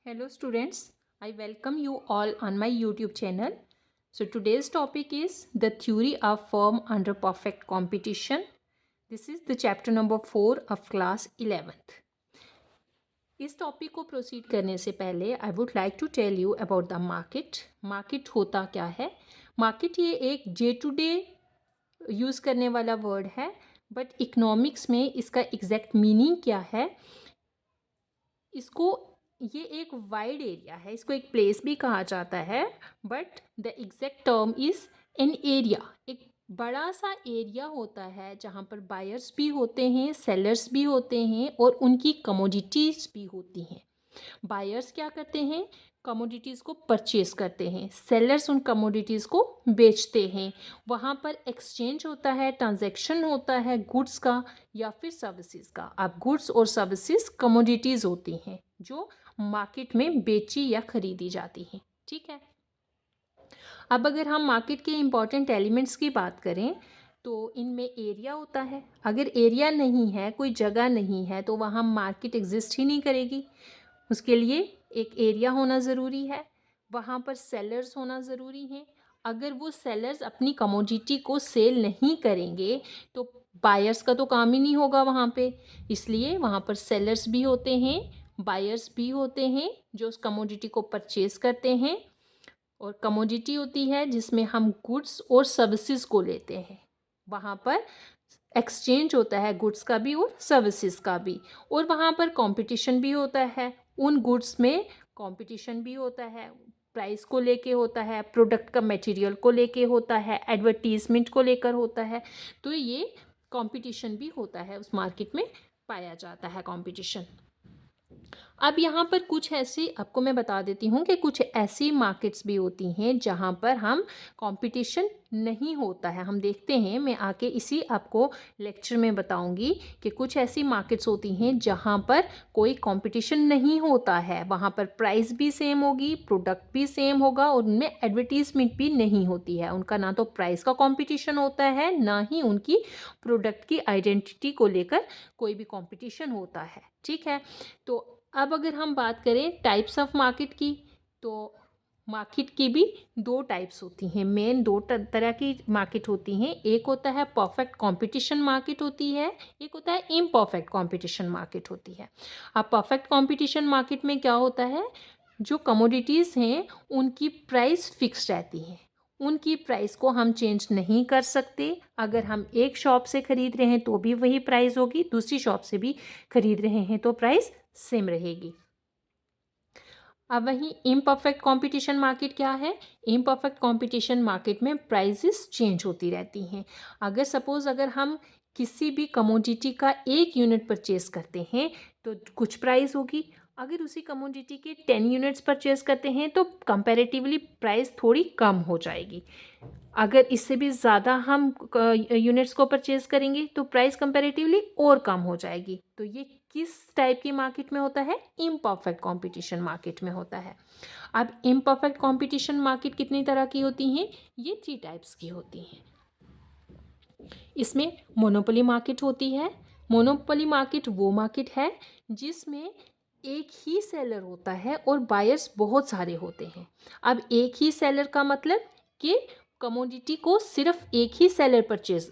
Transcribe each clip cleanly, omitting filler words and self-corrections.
Hello students, I welcome you all on my YouTube channel. So today's topic is the theory of firm under perfect competition. This is the chapter number 4 of class 11th. इस topic को proceed करने से पहले I would like to tell you about the market. Market होता क्या है? Market ये एक डे टू डे यूज़ करने वाला वर्ड है, बट इकोनॉमिक्स में इसका एग्जैक्ट मीनिंग क्या है, इसको ये एक वाइड एरिया है, इसको एक प्लेस भी कहा जाता है, but the exact term is an area. एक बड़ा सा एरिया होता है जहाँ पर बायर्स भी होते हैं, सेलर्स भी होते हैं और उनकी कमोडिटीज़ भी होती हैं. बायर्स क्या करते हैं? कमोडिटीज़ को परचेज करते हैं, सेलर्स उन कमोडिटीज़ को बेचते हैं. वहाँ पर एक्सचेंज होता है, ट्रांजैक्शन होता है गुड्स का या फिर सर्विसेज का. अब गुड्स और सर्विसेज कमोडिटीज़ होती हैं जो मार्केट में बेची या खरीदी जाती हैं. ठीक है. अब अगर हम मार्केट के इम्पॉर्टेंट एलिमेंट्स की बात करें तो इनमें एरिया होता है. अगर एरिया नहीं है, कोई जगह नहीं है, तो वहाँ मार्केट एग्जिस्ट ही नहीं करेगी. उसके लिए एक एरिया होना ज़रूरी है, वहाँ पर सेलर्स होना ज़रूरी हैं. अगर वो सेलर्स अपनी कमोडिटी को सेल नहीं करेंगे तो बायर्स का तो काम ही नहीं होगा वहाँ पे. इसलिए वहाँ पर सेलर्स भी होते हैं, बायर्स भी होते हैं जो उस कमोडिटी को परचेज करते हैं, और कमोडिटी होती है जिसमें हम गुड्स और सर्विसेज को लेते हैं. वहाँ पर एक्सचेंज होता है गुड्स का भी और सर्विसेज का भी, और वहाँ पर कंपटीशन भी होता है. उन गुड्स में कंपटीशन भी होता है, प्राइस को लेके होता है, प्रोडक्ट का मटेरियल को लेके होता है, एडवर्टीजमेंट को लेकर होता है. तो ये कंपटीशन भी होता है, उस मार्केट में पाया जाता है कंपटीशन. अब यहाँ पर कुछ ऐसी आपको मैं बता देती हूँ कि कुछ ऐसी मार्केट्स भी होती हैं जहाँ पर हम कंपटीशन नहीं होता है. हम देखते हैं, मैं आके इसी आपको लेक्चर में बताऊँगी कि कुछ ऐसी मार्केट्स होती हैं जहाँ पर कोई कंपटीशन नहीं होता है. वहाँ पर प्राइस भी सेम होगी, प्रोडक्ट भी सेम होगा और उनमें एडवर्टीजमेंट भी नहीं होती है. उनका ना तो प्राइस का कंपटीशन होता है, ना ही उनकी प्रोडक्ट की आइडेंटिटी को लेकर कोई भी कंपटीशन होता है. ठीक है. तो अब अगर हम बात करें टाइप्स ऑफ मार्केट की, तो मार्केट की भी दो टाइप्स होती हैं. मेन दो तरह की मार्केट होती हैं. एक होता है परफेक्ट कंपटीशन मार्केट होती है, एक होता है इम्परफेक्ट कंपटीशन मार्केट होती है. अब परफेक्ट कंपटीशन मार्केट में क्या होता है, जो कमोडिटीज़ हैं उनकी प्राइस फिक्स रहती है. उनकी प्राइस को हम चेंज नहीं कर सकते. अगर हम एक शॉप से ख़रीद रहे हैं तो भी वही प्राइस होगी, दूसरी शॉप से भी ख़रीद रहे हैं तो प्राइस सेम रहेगी. अब वहीं इम्परफेक्ट कंपटीशन मार्केट क्या है? इम्परफेक्ट कंपटीशन मार्केट में प्राइसेस चेंज होती रहती हैं. अगर हम किसी भी कमोडिटी का एक यूनिट परचेज करते हैं तो कुछ प्राइस होगी. अगर उसी कमोडिटी के 10 यूनिट्स परचेज करते हैं तो कंपैरेटिवली प्राइस थोड़ी कम हो जाएगी. अगर इससे भी ज़्यादा हम यूनिट्स को परचेज करेंगे तो प्राइस कंपैरेटिवली और कम हो जाएगी. तो ये किस टाइप की मार्केट में होता है? इम्परफेक्ट कंपटीशन मार्केट में होता है. अब इम्परफेक्ट कंपटीशन मार्केट कितनी तरह की होती हैं? ये 3 टाइप्स की होती हैं. इसमें मोनोपोली मार्केट होती है. मोनोपोली मार्केट वो मार्केट है जिसमें एक ही सेलर होता है और बायर्स बहुत सारे होते हैं. अब एक ही सेलर का मतलब कि कमोडिटी को सिर्फ एक ही सेलर परचेज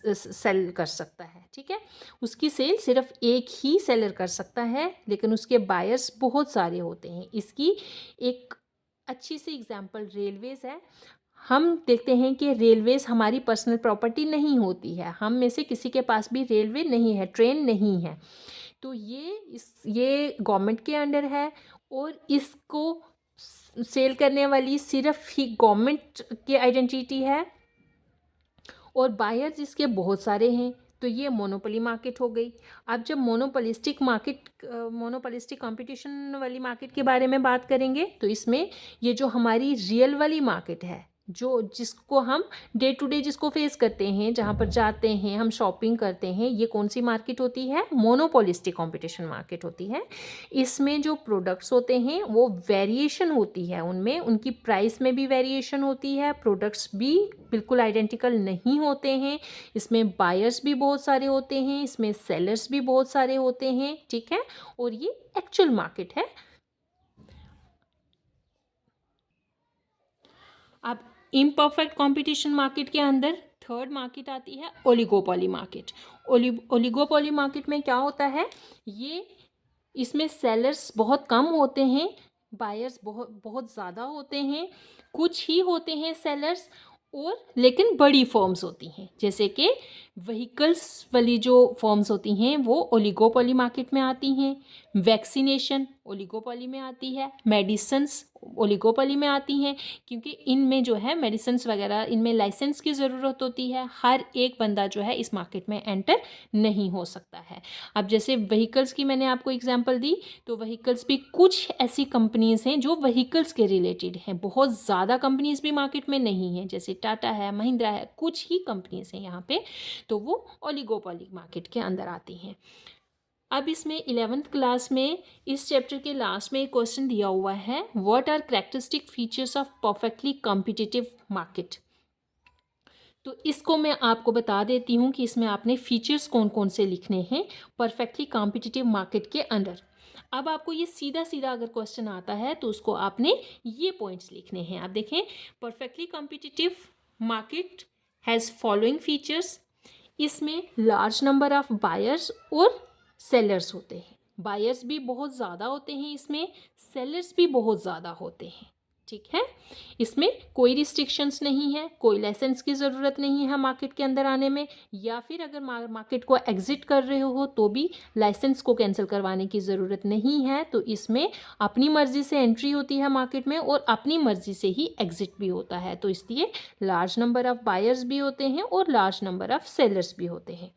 सेल कर सकता है. ठीक है. उसकी सेल सिर्फ एक ही सेलर कर सकता है, लेकिन उसके बायर्स बहुत सारे होते हैं. इसकी एक अच्छी सी एग्जांपल रेलवेज़ है. हम देखते हैं कि रेलवेज़ हमारी पर्सनल प्रॉपर्टी नहीं होती है. हम में से किसी के पास भी रेलवे नहीं है, ट्रेन नहीं है. तो ये गवर्नमेंट के अंडर है और इसको सेल करने वाली सिर्फ ही गवर्नमेंट की आइडेंटिटी है और बायर्स इसके बहुत सारे हैं. तो ये मोनोपोली मार्केट हो गई. अब जब मोनोपोलिस्टिक कंपटीशन वाली मार्केट के बारे में बात करेंगे तो इसमें ये जो हमारी रियल वाली मार्केट है, जिसको हम डे टू डे जिसको फेस करते हैं, जहाँ पर जाते हैं, हम शॉपिंग करते हैं, ये कौन सी मार्केट होती है? मोनोपोलिस्टिक कंपटीशन मार्केट होती है. इसमें जो प्रोडक्ट्स होते हैं वो वेरिएशन होती है, उनमें उनकी प्राइस में भी वेरिएशन होती है, प्रोडक्ट्स भी बिल्कुल आइडेंटिकल नहीं होते हैं. इसमें बायर्स भी बहुत सारे होते हैं, इसमें सेलर्स भी बहुत सारे होते हैं. ठीक है. और ये एक्चुअल मार्केट है अब इम्परफेक्ट कंपटीशन मार्केट के अंदर थर्ड मार्केट आती है ओलिगोपोली मार्केट। ओलिगोपोली मार्केट में क्या होता है, ये इसमें सेलर्स बहुत कम होते हैं, बायर्स बहुत बहुत ज़्यादा होते हैं, कुछ ही होते हैं सेलर्स, और लेकिन बड़ी फर्म्स होती हैं, जैसे कि व्हीकल्स वाली जो फर्म्स होती हैं वो ओलिगोपोली मार्केट में आती हैं, वैक्सीनेशन ओलिगोपोली में आती है, मेडिसिन्स ओलिगोपोली में आती हैं, क्योंकि इनमें जो है मेडिसिन्स वगैरह इनमें लाइसेंस की ज़रूरत होती है, हर एक बंदा जो है इस मार्केट में एंटर नहीं हो सकता है। अब जैसे व्हीकल्स की मैंने आपको एग्जांपल दी, तो व्हीकल्स भी कुछ ऐसी कंपनीज़ हैं जो व्हीकल्स के रिलेटेड हैं, बहुत ज़्यादा कंपनीज़ भी मार्केट में नहीं हैं, जैसे टाटा है, महिंद्रा है, कुछ ही कंपनीज़ हैं यहाँ पे, तो वो ओलिगोपोली मार्केट के अंदर आती हैं। अब इसमें 11th क्लास में इस चैप्टर के लास्ट में एक क्वेश्चन दिया हुआ है, what are characteristic features of perfectly competitive market. तो इसको मैं आपको बता देती हूँ कि इसमें आपने फीचर्स कौन कौन से लिखने हैं परफेक्टली कॉम्पिटिटिव मार्केट के अंदर। अब आपको ये सीधा सीधा अगर क्वेश्चन आता है तो उसको आपने ये पॉइंट्स लिखने हैं। आप देखें, perfectly competitive market has following features. इसमें लार्ज नंबर ऑफ बायर्स और सेलर्स होते हैं, बायर्स भी बहुत ज़्यादा होते हैं, इसमें सेलर्स भी बहुत ज़्यादा होते हैं, ठीक है। इसमें कोई रिस्ट्रिक्शंस नहीं है, कोई लाइसेंस की ज़रूरत नहीं है मार्केट के अंदर आने में, या फिर अगर मार्केट को एग्जिट कर रहे हो तो भी लाइसेंस को कैंसिल करवाने की ज़रूरत नहीं है। तो इसमें अपनी मर्ज़ी से एंट्री होती है मार्केट में और अपनी मर्ज़ी से ही एग्जिट भी होता है, तो इसलिए लार्ज नंबर ऑफ़ बायर्स भी होते हैं और लार्ज नंबर ऑफ़ सेलर्स भी होते हैं।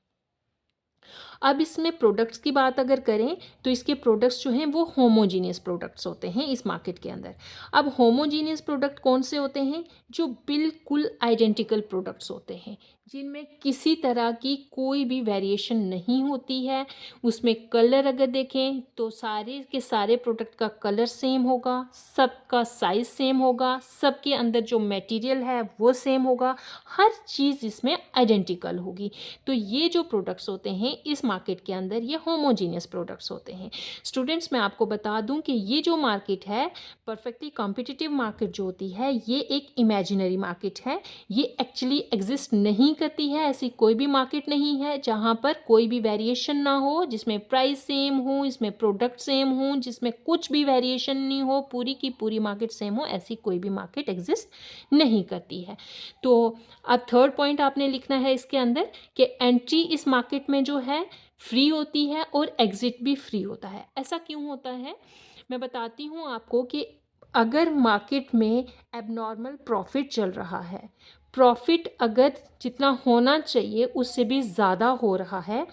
अब इसमें प्रोडक्ट्स की बात अगर करें तो इसके प्रोडक्ट्स जो हैं वो होमोजीनियस प्रोडक्ट्स होते हैं इस मार्केट के अंदर। अब होमोजीनियस प्रोडक्ट कौन से होते हैं, जो बिल्कुल आइडेंटिकल प्रोडक्ट्स होते हैं, जिनमें किसी तरह की कोई भी वेरिएशन नहीं होती है। उसमें कलर अगर देखें तो सारे के सारे प्रोडक्ट का कलर सेम होगा, सबका साइज़ सेम होगा, सबके अंदर जो मटेरियल है वो सेम होगा, हर चीज़ इसमें आइडेंटिकल होगी। तो ये जो प्रोडक्ट्स होते हैं इस मार्केट के अंदर ये होमोजीनियस प्रोडक्ट्स होते हैं। स्टूडेंट्स, मैं आपको बता दूं कि ये जो मार्केट है परफेक्टली कॉम्पिटिटिव मार्केट जो होती है ये एक इमेजिनरी मार्केट है, ये एक्चुअली एग्जिस्ट नहीं करती है। ऐसी कोई भी मार्केट नहीं है जहाँ पर कोई भी वेरिएशन ना हो, जिसमें प्राइस सेम हो, इसमें प्रोडक्ट सेम हो, जिसमें कुछ भी वेरिएशन नहीं हो, पूरी की पूरी मार्केट सेम हो, ऐसी कोई भी मार्केट एग्जिस्ट नहीं करती है। तो अब थर्ड पॉइंट आपने लिखना है इसके अंदर कि एंट्री इस मार्केट में जो है फ्री होती है और एग्ज़िट भी फ्री होता है। ऐसा क्यों होता है, मैं बताती हूँ आपको कि अगर मार्केट में एबनॉर्मल प्रॉफिट चल रहा है, प्रॉफिट अगर जितना होना चाहिए उससे भी ज़्यादा हो रहा है,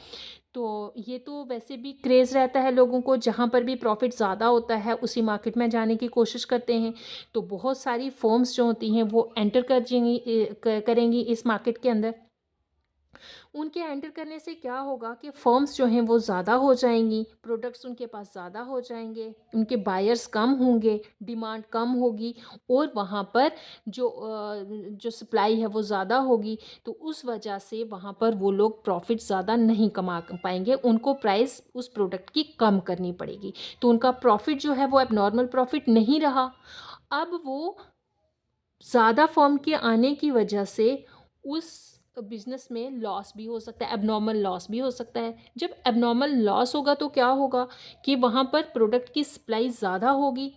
तो ये तो वैसे भी क्रेज़ रहता है लोगों को, जहाँ पर भी प्रॉफिट ज़्यादा होता है उसी मार्केट में जाने की कोशिश करते हैं। तो बहुत सारी फर्म्स जो होती हैं वो एंटर करेंगी इस मार्केट के अंदर। उनके एंटर करने से क्या होगा कि फर्म्स जो हैं वो ज़्यादा हो जाएंगी, प्रोडक्ट्स उनके पास ज़्यादा हो जाएंगे, उनके बायर्स कम होंगे, डिमांड कम होगी, और वहाँ पर जो सप्लाई है वो ज़्यादा होगी। तो उस वजह से वहाँ पर वो लोग प्रॉफिट ज़्यादा नहीं कमा पाएंगे, उनको प्राइस उस प्रोडक्ट की कम करनी पड़ेगी, तो उनका प्रॉफिट जो है वो एबनॉर्मल प्रॉफिट नहीं रहा। अब वो ज़्यादा फर्म के आने की वजह से उस बिजनेस में लॉस भी हो सकता है, एबनॉर्मल लॉस भी हो सकता है। जब एबनॉर्मल लॉस होगा तो क्या होगा कि वहाँ पर प्रोडक्ट की सप्लाई ज़्यादा होगी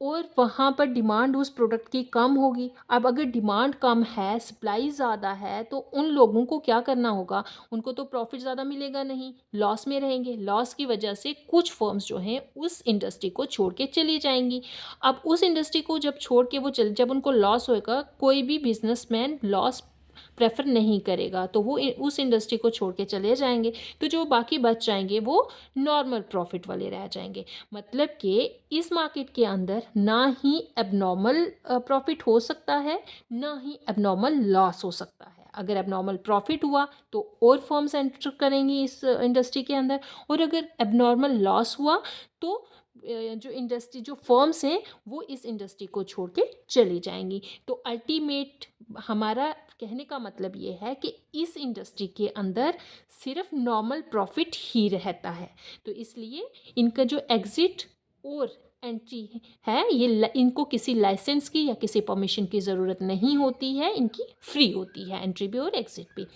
और वहाँ पर डिमांड उस प्रोडक्ट की कम होगी। अब अगर डिमांड कम है, सप्लाई ज़्यादा है, तो उन लोगों को क्या करना होगा, उनको तो प्रॉफिट ज़्यादा मिलेगा नहीं, लॉस में रहेंगे। लॉस की वजह से कुछ फर्म्स जो हैं उस इंडस्ट्री को छोड़ के चली जाएंगी। अब उस इंडस्ट्री को जब छोड़ के जब उनको लॉस होएगा, कोई भी बिजनेसमैन लॉस प्रेफर नहीं करेगा, तो वो उस इंडस्ट्री को छोड़ के चले जाएंगे। तो जो बाकी बच जाएंगे वो नॉर्मल प्रॉफिट वाले रह जाएंगे। मतलब कि इस मार्केट के अंदर ना ही एबनॉर्मल प्रॉफिट हो सकता है, ना ही एबनॉर्मल लॉस हो सकता है। अगर एबनॉर्मल प्रॉफिट हुआ तो और फर्म्स एंटर करेंगी इस इंडस्ट्री के अंदर, और अगर एबनॉर्मल लॉस हुआ तो जो फर्म्स हैं वो इस इंडस्ट्री को छोड़ के चली जाएंगी। तो अल्टीमेट हमारा कहने का मतलब ये है कि इस इंडस्ट्री के अंदर सिर्फ नॉर्मल प्रॉफिट ही रहता है। तो इसलिए इनका जो एग्ज़िट और एंट्री है, इनको किसी लाइसेंस की या किसी परमिशन की ज़रूरत नहीं होती है, इनकी फ्री होती है एंट्री भी और एग्जिट भी।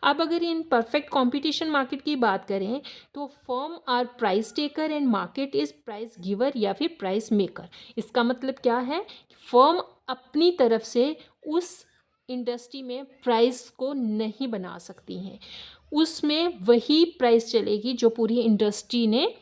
अब अगर इन परफेक्ट कंपटीशन मार्केट की बात करें तो firm are price taker and market is price giver या फिर प्राइस मेकर। इसका मतलब क्या है? फर्म अपनी तरफ से उस इंडस्ट्री में प्राइस को नहीं बना सकती हैं, उसमें वही प्राइस चलेगी जो पूरी इंडस्ट्री ने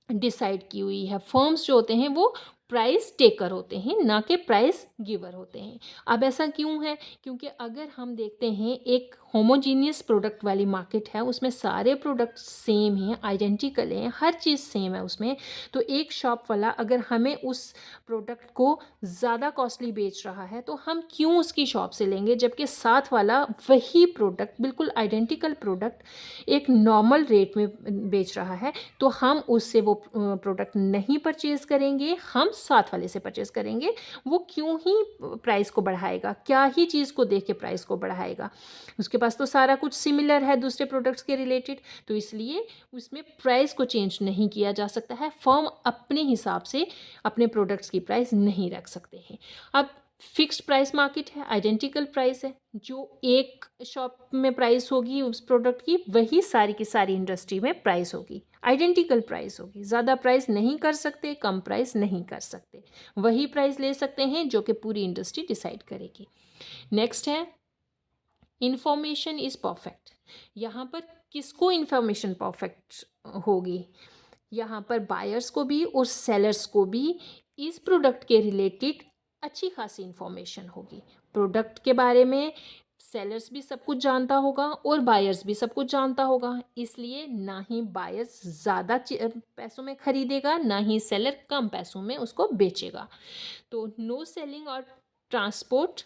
डिसाइड की हुई है। फर्म्स जो होते हैं वो प्राइस टेकर होते हैं, ना कि प्राइस गिवर होते हैं। अब ऐसा क्यों है? क्योंकि अगर हम देखते हैं एक होमोजीनियस प्रोडक्ट वाली मार्केट है, उसमें सारे प्रोडक्ट सेम हैं, आइडेंटिकल हैं, हर चीज़ सेम है उसमें, तो एक शॉप वाला अगर हमें उस प्रोडक्ट को ज़्यादा कॉस्टली बेच रहा है तो हम क्यों उसकी शॉप से लेंगे, जबकि साथ वाला वही प्रोडक्ट, बिल्कुल आइडेंटिकल प्रोडक्ट एक नॉर्मल रेट में बेच रहा है, तो हम उससे वो प्रोडक्ट नहीं परचेज़ करेंगे, हम साथ वाले से परचेज़ करेंगे। वो क्यों ही प्राइस को बढ़ाएगा, क्या ही चीज़ को देख के प्राइस को बढ़ाएगा? उसके पास तो सारा कुछ सिमिलर है दूसरे प्रोडक्ट्स के रिलेटेड, तो इसलिए उसमें प्राइस को चेंज नहीं किया जा सकता है। फर्म अपने हिसाब से अपने प्रोडक्ट्स की प्राइस नहीं रख सकते हैं। अब फिक्स्ड प्राइस मार्केट है, आइडेंटिकल प्राइस है, जो एक शॉप में प्राइस होगी उस प्रोडक्ट की, वही सारी की सारी इंडस्ट्री में प्राइस होगी, आइडेंटिकल प्राइस होगी। ज़्यादा प्राइस नहीं कर सकते, कम प्राइस नहीं कर सकते, वही प्राइस ले सकते हैं जो कि पूरी इंडस्ट्री डिसाइड करेगी। नेक्स्ट है इंफॉर्मेशन इज़ परफेक्ट। यहाँ पर किसको इंफॉर्मेशन परफेक्ट होगी? यहाँ पर बायर्स को भी और सेलर्स को भी इस प्रोडक्ट के रिलेटेड अच्छी खासी इंफॉर्मेशन होगी। प्रोडक्ट के बारे में सेलर्स भी सब कुछ जानता होगा और बायर्स भी सब कुछ जानता होगा, इसलिए ना ही बायर्स ज़्यादा पैसों में खरीदेगा, ना ही सेलर कम पैसों में उसको बेचेगा। तो नो सेलिंग और ट्रांसपोर्ट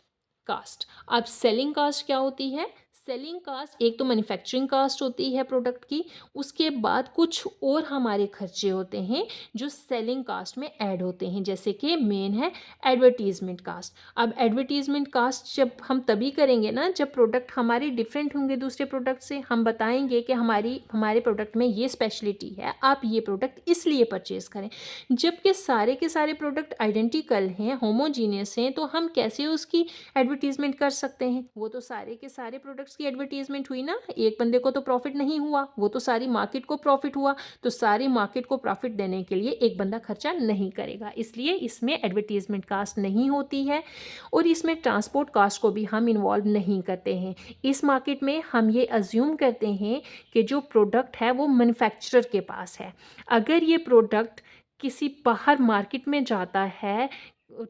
कास्ट। अब सेलिंग कास्ट क्या होती है? सेलिंग कास्ट एक तो मैन्युफैक्चरिंग कास्ट होती है प्रोडक्ट की, उसके बाद कुछ और हमारे खर्चे होते हैं जो सेलिंग कास्ट में ऐड होते हैं, जैसे कि मेन है एडवर्टीजमेंट कास्ट। अब एडवर्टीजमेंट कास्ट जब हम तभी करेंगे ना जब प्रोडक्ट हमारे डिफरेंट होंगे दूसरे प्रोडक्ट से। हम बताएंगे कि हमारे प्रोडक्ट में ये स्पेशलिटी है, आप ये प्रोडक्ट इसलिए परचेज़ करें। जबकि सारे के सारे प्रोडक्ट आइडेंटिकल हैं, होमोजीनियस हैं, तो हम कैसे उसकी एडवर्टीजमेंट कर सकते हैं? वो तो सारे के सारे प्रोडक्ट्स की एडवर्टीजमेंट हुई ना, एक बंदे को तो प्रॉफिट नहीं हुआ, वो तो सारी मार्केट को प्रॉफिट हुआ। तो सारी मार्केट को प्रॉफिट देने के लिए एक बंदा खर्चा नहीं करेगा, इसलिए इसमें एडवर्टीजमेंट कास्ट नहीं होती है। और इसमें ट्रांसपोर्ट कास्ट को भी हम इन्वॉल्व नहीं करते हैं। इस मार्केट में हम ये अज्यूम करते हैं कि जो प्रोडक्ट है वो मैन्युफैक्चरर के पास है। अगर ये प्रोडक्ट किसी बाहर मार्केट में जाता है,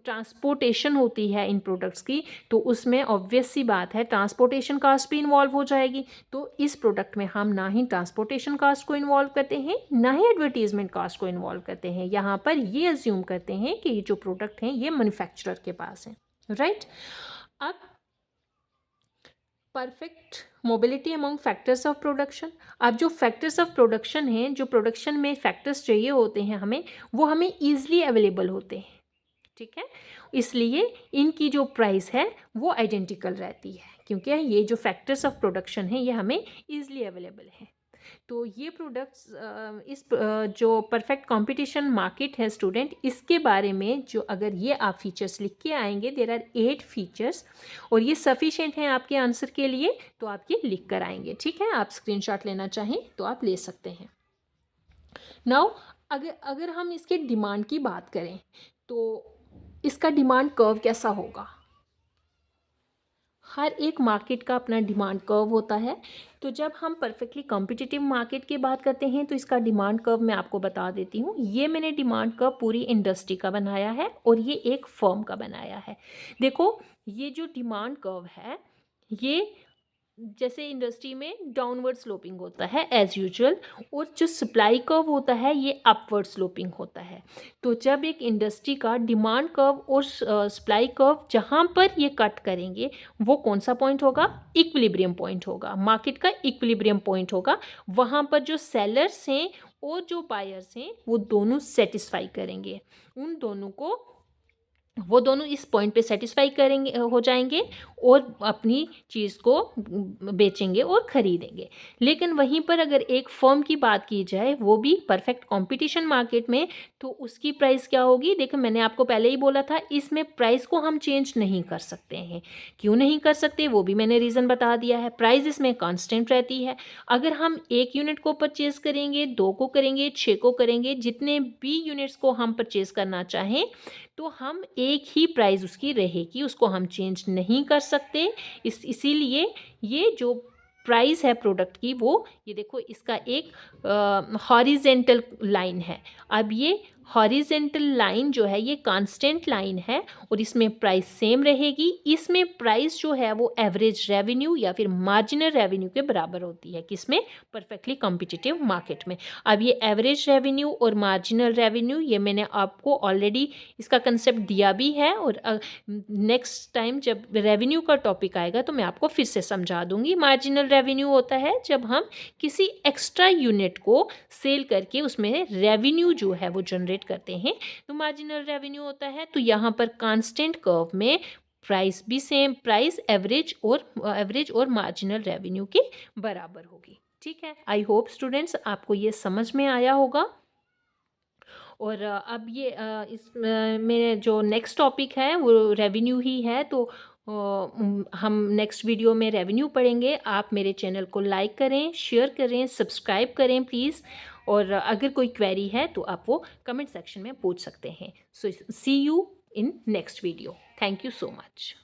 ट्रांसपोर्टेशन होती है इन प्रोडक्ट्स की, तो उसमें ऑब्वियस सी बात है ट्रांसपोर्टेशन कास्ट भी इन्वॉल्व हो जाएगी। तो इस प्रोडक्ट में हम ना ही ट्रांसपोर्टेशन कास्ट को इन्वॉल्व करते हैं, ना ही एडवर्टीजमेंट कास्ट को इन्वॉल्व करते हैं। यहाँ पर ये अज्यूम करते हैं कि ये जो प्रोडक्ट हैं ये मैन्युफैक्चरर के पास है, राइट। अब perfect mobility among factors of production. अब जो फैक्टर्स ऑफ प्रोडक्शन हैं, जो प्रोडक्शन में फैक्टर्स चाहिए होते हैं हमें, वो हमें ईजिली अवेलेबल होते हैं, ठीक है। इसलिए इनकी जो प्राइस है वो आइडेंटिकल रहती है, क्योंकि ये जो फैक्टर्स ऑफ प्रोडक्शन है ये हमें ईजिली अवेलेबल है। तो ये प्रोडक्ट्स जो परफेक्ट कंपटीशन मार्केट है स्टूडेंट, इसके बारे में जो अगर ये आप फीचर्स लिख के आएंगे, देयर आर 8 फीचर्स, और ये सफिशिएंट हैं आपके आंसर के लिए, तो आप ये लिख कर आएंगे, ठीक है। आप स्क्रीनशॉट लेना चाहें तो आप ले सकते हैं। नाउ अगर हम इसके डिमांड की बात करें तो इसका डिमांड कर्व कैसा होगा? हर एक मार्केट का अपना डिमांड कर्व होता है। तो जब हम परफेक्टली कॉम्पिटिटिव मार्केट की बात करते हैं तो इसका डिमांड कर्व मैं आपको बता देती हूँ। ये मैंने डिमांड कर्व पूरी इंडस्ट्री का बनाया है और ये एक फर्म का बनाया है। देखो, ये जो डिमांड कर्व है ये जैसे इंडस्ट्री में डाउनवर्ड स्लोपिंग होता है एज यूजुअल, और जो सप्लाई कर्व होता है ये अपवर्ड स्लोपिंग होता है। तो जब एक इंडस्ट्री का डिमांड कर्व और सप्लाई कर्व जहाँ पर ये कट करेंगे वो कौन सा पॉइंट होगा? इक्विलिब्रियम पॉइंट होगा, मार्केट का इक्विलिब्रियम पॉइंट होगा। वहाँ पर जो सेलर्स हैं और जो बायर्स हैं वो दोनों सेटिस्फाई करेंगे, उन दोनों को वो दोनों इस पॉइंट पे सेटिस्फाई करेंगे, हो जाएंगे और अपनी चीज़ को बेचेंगे और ख़रीदेंगे। लेकिन वहीं पर अगर एक फर्म की बात की जाए, वो भी परफेक्ट कंपटीशन मार्केट में, तो उसकी प्राइस क्या होगी? देखो, मैंने आपको पहले ही बोला था, इसमें प्राइस को हम चेंज नहीं कर सकते हैं। क्यों नहीं कर सकते, वो भी मैंने रीज़न बता दिया है। प्राइस इसमें कांस्टेंट रहती है। अगर हम 1 यूनिट को परचेज़ करेंगे, 2 को करेंगे, 6 को करेंगे, जितने भी यूनिट्स को हम परचेज़ करना चाहें, तो हम एक ही प्राइस उसकी रहेगी, उसको हम चेंज नहीं कर सकते। इसीलिए ये जो प्राइस है प्रोडक्ट की, वो ये देखो, इसका एक हॉरिजेंटल लाइन है। अब ये हॉरिजेंटल लाइन जो है, ये कांस्टेंट लाइन है और इसमें प्राइस सेम रहेगी। इसमें प्राइस जो है वो एवरेज रेवेन्यू या फिर मार्जिनल रेवेन्यू के बराबर होती है। किसमें? परफेक्टली कॉम्पिटिटिव मार्केट में। अब ये एवरेज रेवेन्यू और मार्जिनल रेवेन्यू, ये मैंने आपको ऑलरेडी इसका कंसेप्ट दिया भी है, और नेक्स्ट टाइम जब रेवेन्यू का टॉपिक आएगा तो मैं आपको फिर से समझा दूंगी। मार्जिनल रेवेन्यू होता है जब हम किसी एक्स्ट्रा यूनिट को सेल करके उसमें रेवेन्यू जो है वो जनरेट करते हैं, तो मार्जिनल रेवेन्यू होता है। तो यहाँ पर कांस्टेंट कर्व में प्राइस भी सेम, प्राइस एवरेज और मार्जिनल रेवेन्यू के बराबर होगी। ठीक है, आई होप स्टूडेंट्स आपको ये समझ में आया होगा। और अब ये में जो नेक्स्ट टॉपिक है वो रेवेन्यू ही है, तो हम नेक्स्ट वीडियो में रेवेन्यू पढ़ेंगे। आप मेरे चैनल को लाइक करें, शेयर करें, सब्सक्राइब करें प्लीज़। और अगर कोई क्वेरी है तो आप वो कमेंट सेक्शन में पूछ सकते हैं। So see you in next video. Thank you so much.